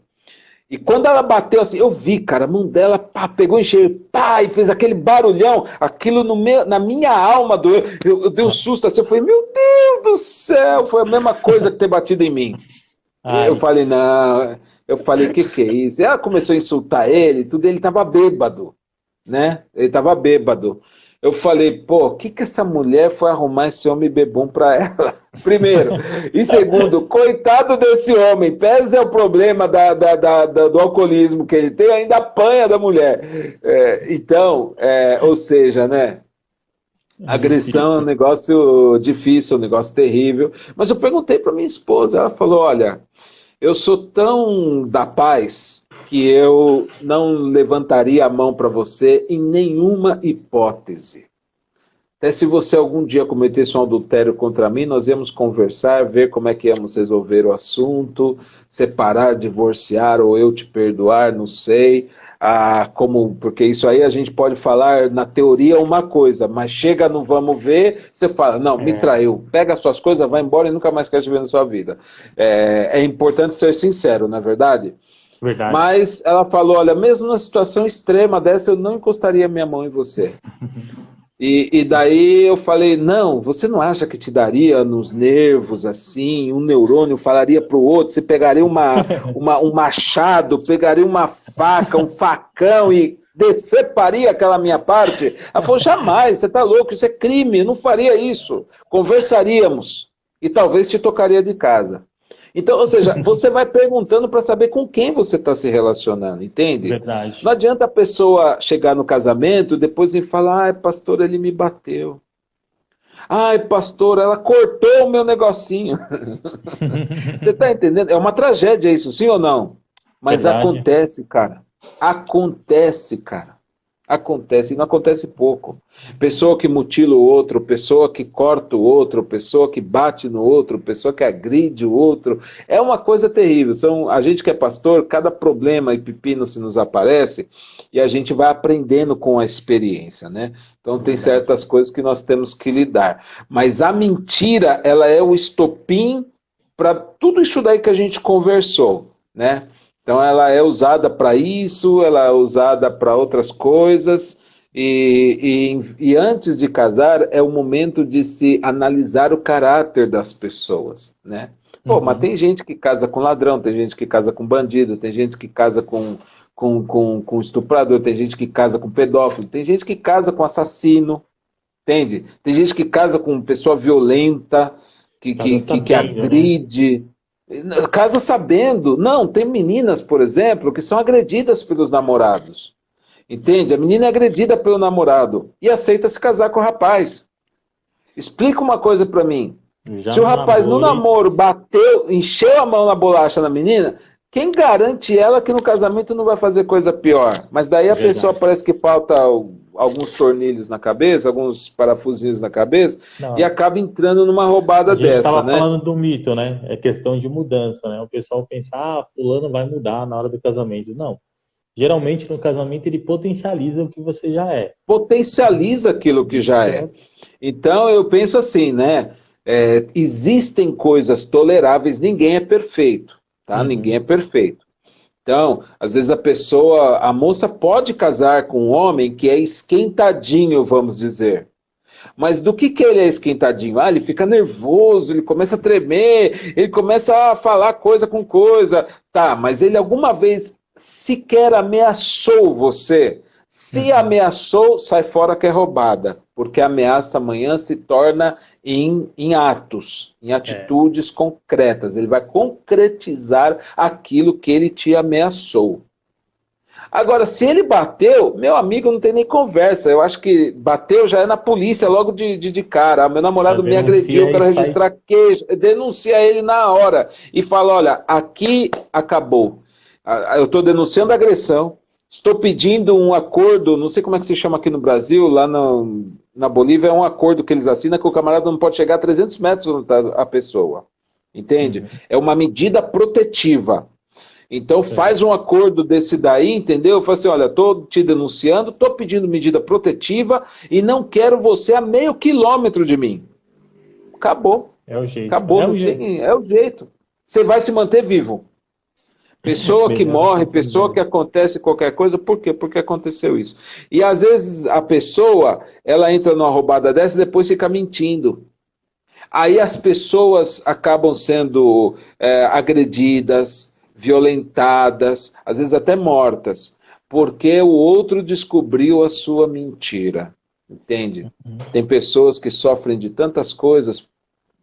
E quando ela bateu assim, eu vi, cara, a mão dela pá, pegou em cheio, pá, e fez aquele barulhão, aquilo na minha alma doeu. Eu dei um susto assim, eu falei, meu Deus do céu, foi a mesma coisa que ter batido em mim. Eu Ai, falei, não, eu falei, que é isso? E ela começou a insultar ele, tudo, ele tava bêbado, né? Ele tava bêbado. Eu falei, pô, o que essa mulher foi arrumar esse homem bebum pra ela? Primeiro. E segundo, coitado desse homem, pese é o problema do alcoolismo que ele tem, ainda apanha da mulher. Então, ou seja, né? é Agressão é um difícil. negócio difícil, um negócio terrível. Mas eu perguntei para minha esposa, ela falou: olha, eu sou tão da paz que eu não levantaria a mão para você em nenhuma hipótese. Até se você algum dia cometesse um adultério contra mim, nós íamos conversar, ver como é que íamos resolver o assunto, separar, divorciar ou eu te perdoar, não sei. Porque isso aí a gente pode falar na teoria uma coisa, mas chega no vamos ver, você fala, não, me É, traiu, pega as suas coisas, vai embora e nunca mais quer te ver na sua vida. É importante ser sincero, não é verdade? verdade. Mas ela falou, olha, mesmo numa situação extrema dessa, eu não encostaria minha mão em você. E daí eu falei, não, você não acha que te daria nos nervos assim, um neurônio falaria para o outro, você pegaria um machado, pegaria uma faca, um facão e deceparia aquela minha parte? Ela falou, jamais, você está louco, isso é crime, eu não faria isso. Conversaríamos e talvez te tocaria de casa. Então, ou seja, você vai perguntando para saber com quem você está se relacionando, entende? Não Verdade. adianta a pessoa chegar no casamento, depois e falar, ai, pastor, ele me bateu. Ai, pastor, ela cortou o meu negocinho. Você está entendendo? É uma tragédia isso, sim ou não? Mas Verdade. acontece, cara. Acontece, cara. Acontece, e não acontece pouco. Pessoa que mutila o outro, pessoa que corta o outro, pessoa que bate no outro, pessoa que agride o outro. É uma coisa terrível. A gente que é pastor, cada problema e pepino se nos aparece e a gente vai aprendendo com a experiência, né? Então tem Verdade. certas coisas que nós temos que lidar. Mas a mentira, ela é o estopim para tudo isso daí que a gente conversou, né? Então ela é usada para isso, ela é usada para outras coisas, e antes de casar é o momento de se analisar o caráter das pessoas, né? Pô, mas Uhum. tem gente que casa com ladrão, tem gente que casa com bandido, tem gente que casa com estuprador, tem gente que casa com pedófilo, tem gente que casa com assassino, entende? Tem gente que casa com pessoa violenta, Casa que sabendo, né? agride. Casa sabendo. Não, tem meninas, por exemplo, que são agredidas pelos namorados. Entende? A menina é agredida pelo namorado e aceita se casar com o rapaz. Explica uma coisa para mim. Já Se o no rapaz no namoro, hein? namoro bateu, encheu a mão na bolacha na menina, quem garante ela que no casamento não vai fazer coisa pior? Mas daí a pessoa Verdade. parece que falta alguns tornilhos na cabeça, alguns parafusinhos na cabeça, e Não, acaba entrando numa roubada a gente dessa, estava né? falando do mito, né? É questão de mudança, né? O pessoal pensa, ah, fulano vai mudar na hora do casamento. Não. Geralmente no casamento ele potencializa o que você já é. Potencializa aquilo que já é. Então, Então eu penso assim, né? Existem coisas toleráveis, ninguém é perfeito, tá? Ninguém é uhum, perfeito. Então, às vezes a moça pode casar com um homem que é esquentadinho, vamos dizer. Mas do que ele é esquentadinho? Ah, ele fica nervoso, ele começa a tremer, ele começa a falar coisa com coisa. Tá, mas ele alguma vez sequer ameaçou você? Se uhum, ameaçou, sai fora que é roubada. Porque a ameaça amanhã se torna em atos, em é, atitudes concretas. Ele vai concretizar aquilo que ele te ameaçou. Agora, se ele bateu, meu amigo, não tem nem conversa. Eu acho que bateu já é na polícia logo de cara. Meu namorado me agrediu, eu quero registrar queixa. Denuncia ele na hora e fala, olha, aqui acabou. Eu estou denunciando a agressão, estou pedindo um acordo, não sei como é que se chama aqui no Brasil, lá na Bolívia é um acordo que eles assinam que o camarada não pode chegar a 300 metros onde está a pessoa. Entende? É uma medida protetiva. Então faz um acordo desse daí, entendeu? Fala assim, olha, estou te denunciando, estou pedindo medida protetiva e não quero você a meio quilômetro de mim. Acabou. É o jeito. Acabou, é o jeito. Você vai se manter vivo. Pessoa que morre, pessoa que acontece qualquer coisa, por quê? Porque aconteceu isso. E às vezes a pessoa, ela entra numa roubada dessa e depois fica mentindo. Aí as pessoas acabam sendo agredidas, violentadas, às vezes até mortas, porque o outro descobriu a sua mentira. Entende? Tem pessoas que sofrem de tantas coisas,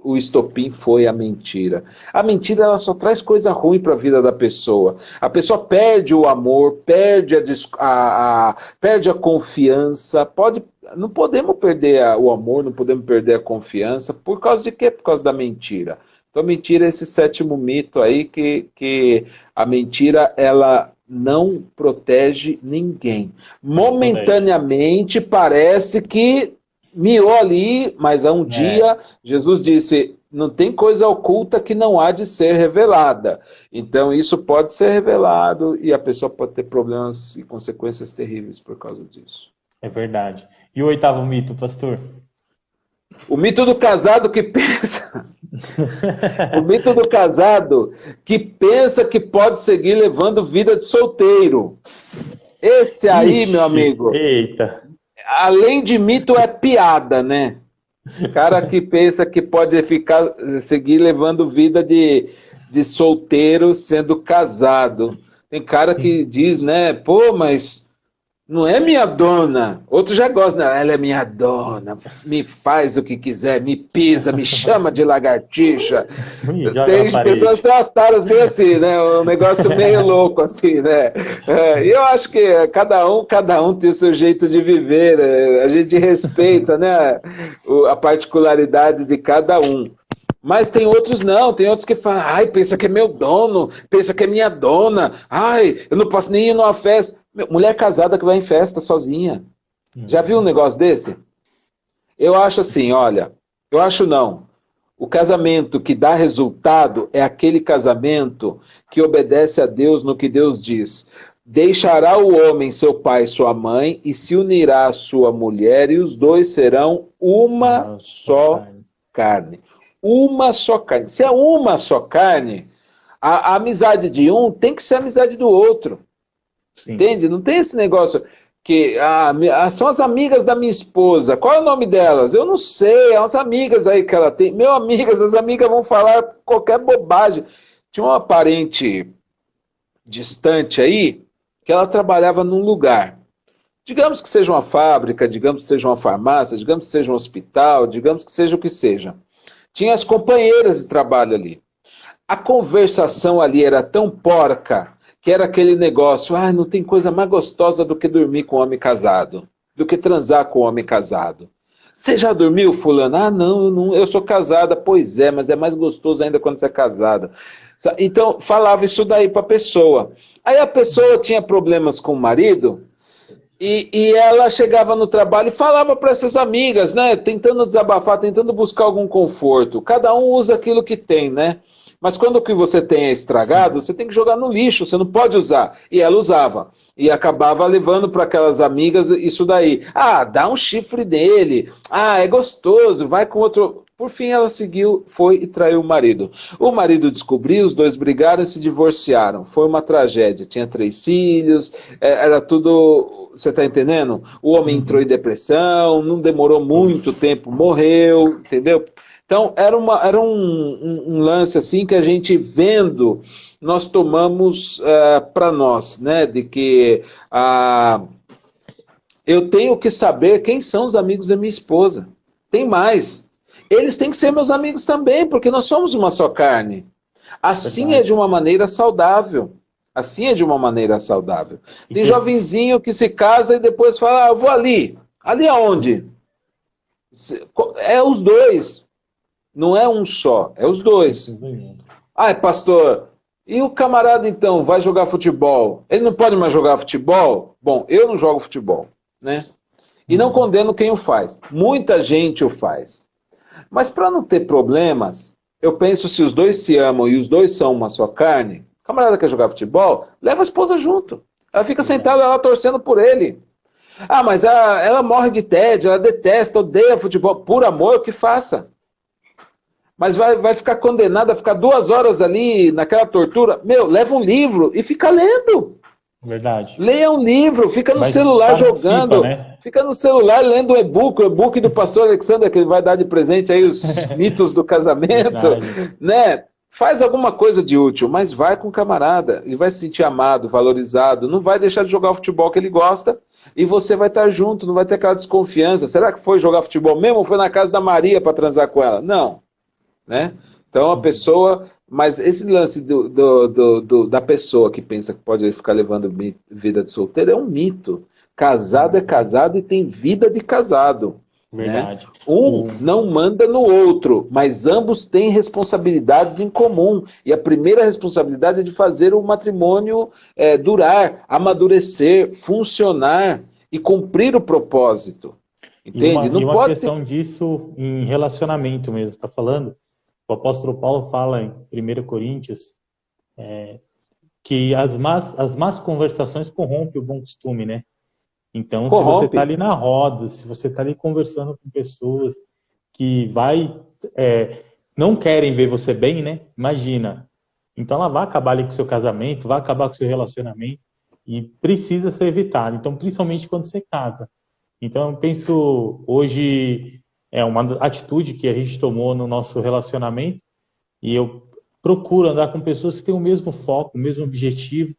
o estopim foi a mentira. A mentira ela só traz coisa ruim para a vida da pessoa. A pessoa perde o amor, perde perde a confiança. Não podemos perder o amor, não podemos perder a confiança. Por causa de quê? Por causa da mentira. Então a mentira é esse sétimo mito aí que a mentira ela não protege ninguém. Momentaneamente parece que miou ali, mas um dia Jesus disse, não tem coisa oculta que não há de ser revelada. Então isso pode ser revelado e a pessoa pode ter problemas e consequências terríveis por causa disso. É verdade. E o oitavo mito, pastor? O mito do casado que pensa... O mito do casado que pensa que pode seguir levando vida de solteiro. Esse aí, meu amigo... Eita... Além de mito, é piada, né? Cara que pensa que pode seguir levando vida de solteiro sendo casado. Tem cara que diz, né? Pô, mas não é minha dona. Outro já gosta, não, ela é minha dona. Me faz o que quiser, me pisa, me chama de lagartixa. Tem pessoas que têm umas taras meio assim, né? Um negócio meio louco, assim, né? E eu acho que cada um tem o seu jeito de viver. A gente respeita, né? A particularidade de cada um. Mas tem outros não, tem outros que falam, ai, pensa que é meu dono, pensa que é minha dona, ai, eu não posso nem ir numa festa. Mulher casada que vai em festa sozinha. Já viu um negócio desse? Eu acho assim, olha, eu acho não. O casamento que dá resultado é aquele casamento que obedece a Deus no que Deus diz. Deixará o homem seu pai e sua mãe e se unirá à sua mulher e os dois serão uma só carne. Uma só carne. Se é uma só carne, a amizade de um tem que ser a amizade do outro. Sim. Entende? Não tem esse negócio que são as amigas da minha esposa. Qual é o nome delas? Eu não sei. É umas amigas aí que ela tem. Meu amigas, as amigas vão falar qualquer bobagem. Tinha uma parente distante aí que ela trabalhava num lugar. Digamos que seja uma fábrica, digamos que seja uma farmácia, digamos que seja um hospital, digamos que seja o que seja. Tinha as companheiras de trabalho ali. A conversação ali era tão porca que era aquele negócio, não tem coisa mais gostosa do que dormir com homem casado, do que transar com homem casado. Você já dormiu, fulano? Não, eu sou casada. Pois é, mas é mais gostoso ainda quando você é casada. Então, falava isso daí para a pessoa. Aí a pessoa tinha problemas com o marido e ela chegava no trabalho e falava para essas amigas, né, tentando desabafar, tentando buscar algum conforto. Cada um usa aquilo que tem, né? Mas quando o que você tem é estragado, você tem que jogar no lixo, você não pode usar. E ela usava. E acabava levando para aquelas amigas isso daí. Dá um chifre dele. É gostoso, vai com outro... Por fim, ela seguiu, foi e traiu o marido. O marido descobriu, os dois brigaram e se divorciaram. Foi uma tragédia. Tinha 3 filhos, era tudo... Você está entendendo? O homem entrou em depressão, não demorou muito tempo, morreu, entendeu? Então, era um lance assim que a gente vendo, nós tomamos para nós, né? De que eu tenho que saber quem são os amigos da minha esposa. Tem mais. Eles têm que ser meus amigos também, porque nós somos uma só carne. Assim é de uma maneira saudável. Assim é de uma maneira saudável. Tem jovenzinho que se casa e depois fala, eu vou ali. Ali aonde? É os dois. Não é um só, é os dois. Pastor, e o camarada então vai jogar futebol? Ele não pode mais jogar futebol? Bom, eu não jogo futebol, né? E não condeno quem o faz. Muita gente o faz. Mas para não ter problemas, eu penso, se os dois se amam e os dois são uma só carne, o camarada quer jogar futebol, leva a esposa junto. Ela fica sentada lá torcendo por ele. Mas ela morre de tédio, ela detesta, odeia futebol. Por amor, que faça. Mas vai ficar condenada a ficar 2 horas ali naquela tortura. Leva um livro e fica lendo. Verdade. Leia um livro, fica no celular jogando. Né? Fica no celular lendo o e-book do pastor Alexandre, que ele vai dar de presente aí os mitos do casamento. Né? Faz alguma coisa de útil, mas vai com o camarada. Ele vai se sentir amado, valorizado. Não vai deixar de jogar o futebol que ele gosta. E você vai estar junto, não vai ter aquela desconfiança. Será que foi jogar futebol mesmo ou foi na casa da Maria para transar com ela? Não. Né? Então a pessoa, mas esse lance da pessoa que pensa que pode ficar levando vida de solteiro é um mito. Casado é casado e tem vida de casado. Verdade. Né? Um não manda no outro, mas ambos têm responsabilidades em comum. E a primeira responsabilidade é de fazer o matrimônio durar, amadurecer, funcionar e cumprir o propósito. Entende? Não pode questão disso em relacionamento mesmo, está falando? O apóstolo Paulo fala em 1 Coríntios que as más conversações corrompem o bom costume, né? Então, se você está ali na roda, se você está ali conversando com pessoas que não querem ver você bem, né? Imagina. Então, ela vai acabar ali com o seu casamento, vai acabar com o seu relacionamento e precisa ser evitado. Então, principalmente quando você casa. Então, eu penso, hoje é uma atitude que a gente tomou no nosso relacionamento e eu procuro andar com pessoas que têm o mesmo foco, o mesmo objetivo,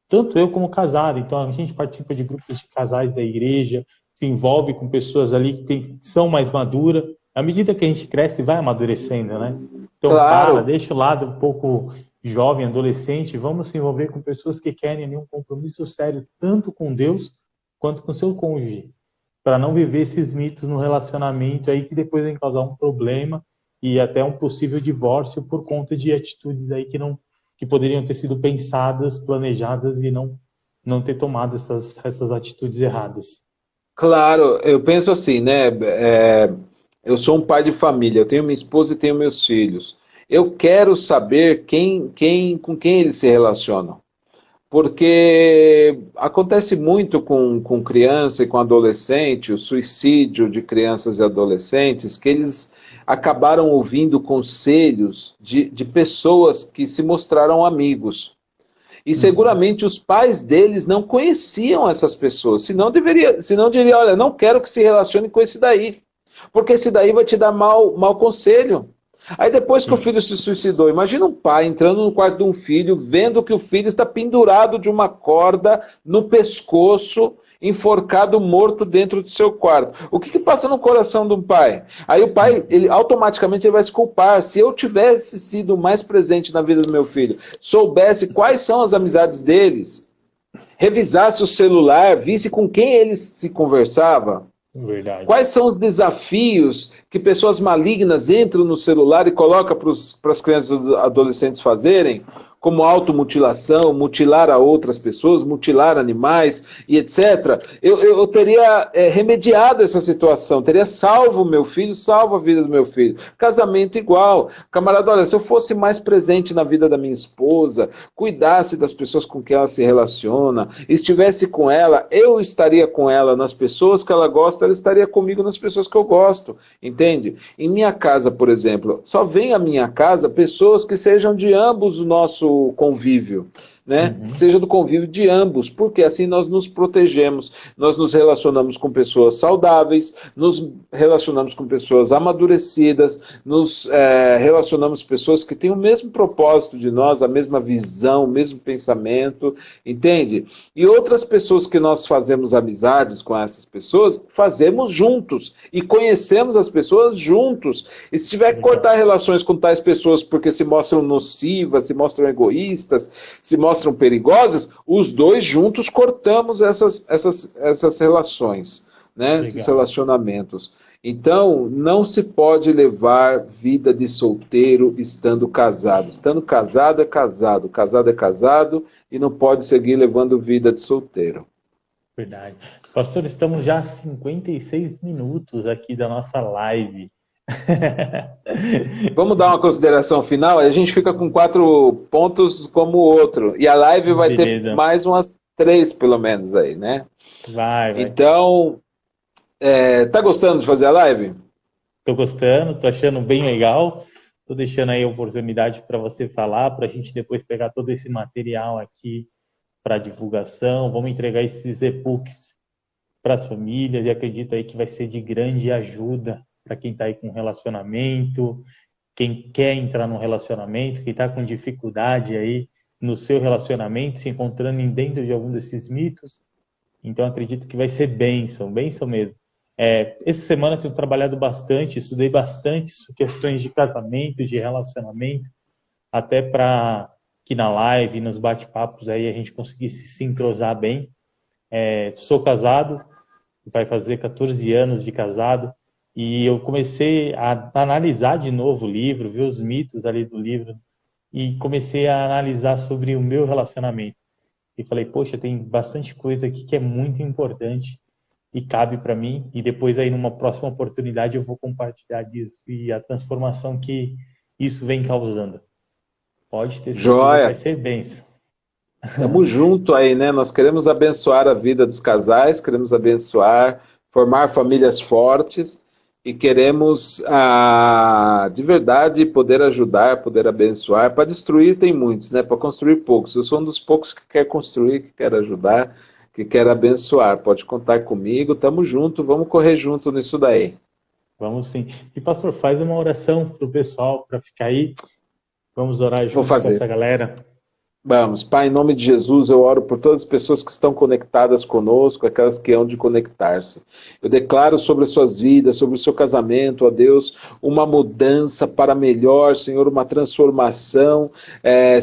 tanto eu como casado. Então, a gente participa de grupos de casais da igreja, se envolve com pessoas ali que são mais maduras. À medida que a gente cresce, vai amadurecendo, né? Então, claro. Deixa o lado um pouco jovem, adolescente, vamos se envolver com pessoas que querem um compromisso sério, tanto com Deus quanto com seu cônjuge, para não viver esses mitos no relacionamento aí que depois vem causar um problema e até um possível divórcio por conta de atitudes aí que poderiam ter sido pensadas, planejadas e não ter tomado essas atitudes erradas. Claro, eu penso assim, né? Eu sou um pai de família, eu tenho minha esposa e tenho meus filhos. Eu quero saber com quem eles se relacionam. Porque acontece muito com criança e com adolescente, o suicídio de crianças e adolescentes, que eles acabaram ouvindo conselhos de pessoas que se mostraram amigos. E seguramente os pais deles não conheciam essas pessoas, senão diria, olha, não quero que se relacione com esse daí, porque esse daí vai te dar mau conselho. Aí depois que o filho se suicidou, imagina um pai entrando no quarto de um filho, vendo que o filho está pendurado de uma corda no pescoço, enforcado, morto dentro do seu quarto. O que passa no coração de um pai? Aí o pai, automaticamente vai se culpar. Se eu tivesse sido mais presente na vida do meu filho, soubesse quais são as amizades deles, revisasse o celular, visse com quem ele se conversava, verdade. Quais são os desafios que pessoas malignas entram no celular e colocam para as crianças e adolescentes fazerem? Como automutilação, mutilar a outras pessoas, mutilar animais e etc. Eu teria remediado essa situação, teria salvo o meu filho, salvo a vida do meu filho. Casamento igual. Camarada, olha, se eu fosse mais presente na vida da minha esposa, cuidasse das pessoas com quem ela se relaciona, estivesse com ela, eu estaria com ela nas pessoas que ela gosta, ela estaria comigo nas pessoas que eu gosto, entende? Em minha casa, por exemplo, só vem à minha casa pessoas que sejam de ambos o nosso convívio, né? Que seja do convívio de ambos, porque assim nós nos protegemos, nós nos relacionamos com pessoas saudáveis, nos relacionamos com pessoas amadurecidas, nos relacionamos com pessoas que têm o mesmo propósito de nós, a mesma visão, o mesmo pensamento, entende? E outras pessoas que nós fazemos amizades com essas pessoas, fazemos juntos e conhecemos as pessoas juntos. E se tiver que cortar relações com tais pessoas porque se mostram nocivas, se mostram egoístas, se mostram mostram perigosas, os dois juntos cortamos essas relações, né? Esses relacionamentos. Então, não se pode levar vida de solteiro estando casado. Estando casado é casado, casado é casado, e não pode seguir levando vida de solteiro. Verdade. Pastor, estamos já a 56 minutos aqui da nossa live. Vamos dar uma consideração final? A gente fica com 4 pontos como o outro. E a live vai ter mais umas 3, pelo menos, aí, né? Vai. Então, tá gostando de fazer a live? Tô gostando, tô achando bem legal. Tô deixando aí a oportunidade para você falar, para a gente depois pegar todo esse material aqui para divulgação. Vamos entregar esses e-books para as famílias e acredito aí que vai ser de grande ajuda para quem está aí com relacionamento, quem quer entrar no relacionamento, quem está com dificuldade aí no seu relacionamento, se encontrando dentro de algum desses mitos. Então, acredito que vai ser bênção mesmo. Essa semana eu tenho trabalhado bastante, estudei bastante questões de casamento, de relacionamento, até para que na live, nos bate-papos aí a gente conseguisse se entrosar bem. Sou casado, vai fazer 14 anos de casado, e eu comecei a analisar de novo o livro, ver os mitos ali do livro, e comecei a analisar sobre o meu relacionamento. E falei, poxa, tem bastante coisa aqui que é muito importante e cabe para mim, e depois aí numa próxima oportunidade eu vou compartilhar disso e a transformação que isso vem causando. Pode ter certeza que vai ser bênção. Tamo junto aí, né? Nós queremos abençoar a vida dos casais, queremos abençoar, formar famílias fortes e queremos, de verdade, poder ajudar, poder abençoar. Para destruir tem muitos, né? Para construir poucos. Eu sou um dos poucos que quer construir, que quer ajudar, que quer abençoar. Pode contar comigo, tamo junto, vamos correr junto nisso daí. Vamos sim. E pastor, faz uma oração pro pessoal para ficar aí. Vamos orar junto com essa galera. Vamos, Pai, em nome de Jesus, eu oro por todas as pessoas que estão conectadas conosco, aquelas que hão de conectar-se. Eu declaro sobre as suas vidas, sobre o seu casamento, ó Deus, uma mudança para melhor, Senhor, uma transformação,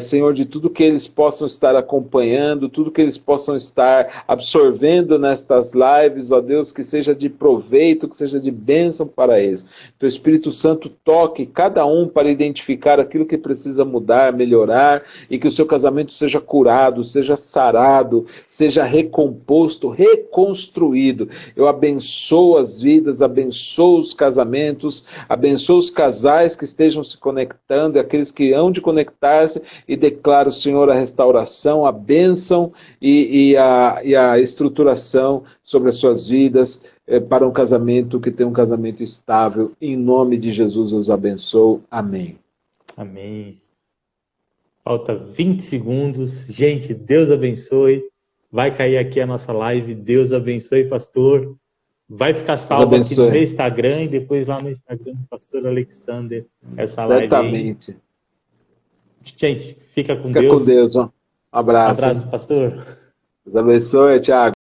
Senhor, de tudo que eles possam estar acompanhando, tudo que eles possam estar absorvendo nestas lives, ó Deus, que seja de proveito, que seja de bênção para eles. Que o Espírito Santo toque cada um para identificar aquilo que precisa mudar, melhorar, e que o seu casamento seja curado, seja sarado, seja recomposto, reconstruído. Eu abençoo as vidas, abençoo os casamentos, abençoo os casais que estejam se conectando, e aqueles que hão de conectar-se, e declaro, Senhor, a restauração, a bênção e a estruturação sobre as suas vidas, para um casamento que tenha um casamento estável. Em nome de Jesus eu os abençoo. Amém. Amém. Falta 20 segundos. Gente, Deus abençoe. Vai cair aqui a nossa live. Deus abençoe, pastor. Vai ficar salvo aqui no meu Instagram e depois lá no Instagram do pastor Alexander. Essa certamente. Live aí. Gente, fica com Deus. Fica com Deus. Um abraço. Um abraço, pastor. Deus abençoe, Thiago.